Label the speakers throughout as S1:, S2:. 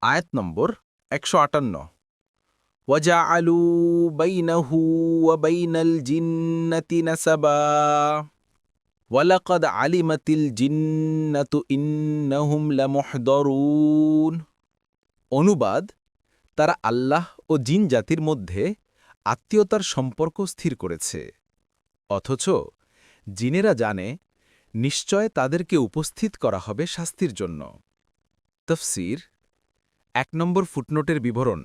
S1: আয়াত নম্বর 158 ওয়াজআলু বাইনাহু ওয়া বাইনাল জিন্নাতি নাসাবা ওয়ালাকাদ আলিমাতিল জিন্নাতু ইন্নাহুম লামুহদারুন। অনুবাদ, তারা আল্লাহ ও জিন জাতির মধ্যে আত্মীয়তার সম্পর্ক স্থির করেছে, অথচ জিনেরা জানে নিশ্চয় তাদেরকে উপস্থিত করা হবে শাস্তির জন্য। তফসির 1 নম্বর ফুটনোটের বিবরণ।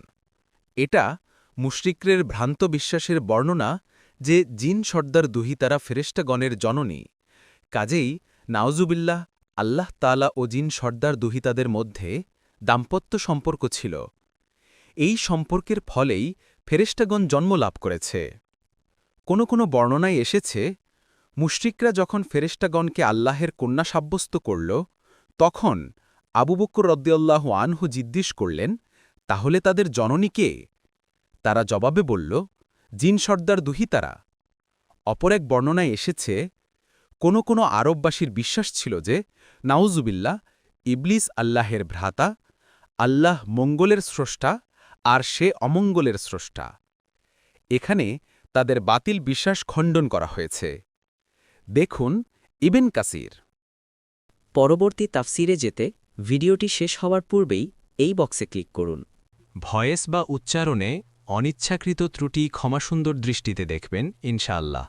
S1: এটা মুশরিকদের ভ্রান্ত বিশ্বাসের বর্ণনা যে জিন সর্দার দুহিতারা ফেরেশতাগণের জননী, কাজেই নাউজুবিল্লাহ আল্লাহ তাআলা ও জিন সর্দার দুহিতাদের মধ্যে দাম্পত্য সম্পর্ক ছিল। এই সম্পর্কের ফলেই ফেরেশতাগণ জন্ম লাভ করেছে। কোনো বর্ণনায় এসেছে, মুশরিকরা যখন ফেরেশতাগণকে আল্লাহের কন্যা সাব্যস্ত করল, তখন আবু বকর রাদিয়াল্লাহু আনহু জিজ্ঞেস করলেন, তাহলে তাদের জননী কে? তারা জবাবে বলল, জিন সর্দার দুহিতারা। অপর এক বর্ণনায় এসেছে, কোনো আরববাসীর বিশ্বাস ছিল যে নাউজুবিল্লাহ ইবলিস আল্লাহের ভ্রাতা, আল্লাহ মঙ্গলের স্রষ্টা আর সে অমঙ্গলের স্রষ্টা। এখানে তাদের বাতিল বিশ্বাস খণ্ডন করা হয়েছে। দেখুন ইবন কাসির।
S2: পরবর্তী তাফসিরে যেতে ভিডিওটি শেষ হওয়ার পূর্বেই এই বক্সে ক্লিক করুন।
S3: ভয়েস বা উচ্চারণে অনিচ্ছাকৃত ত্রুটি ক্ষমাসুন্দর দৃষ্টিতে দেখবেন ইনশাআল্লাহ।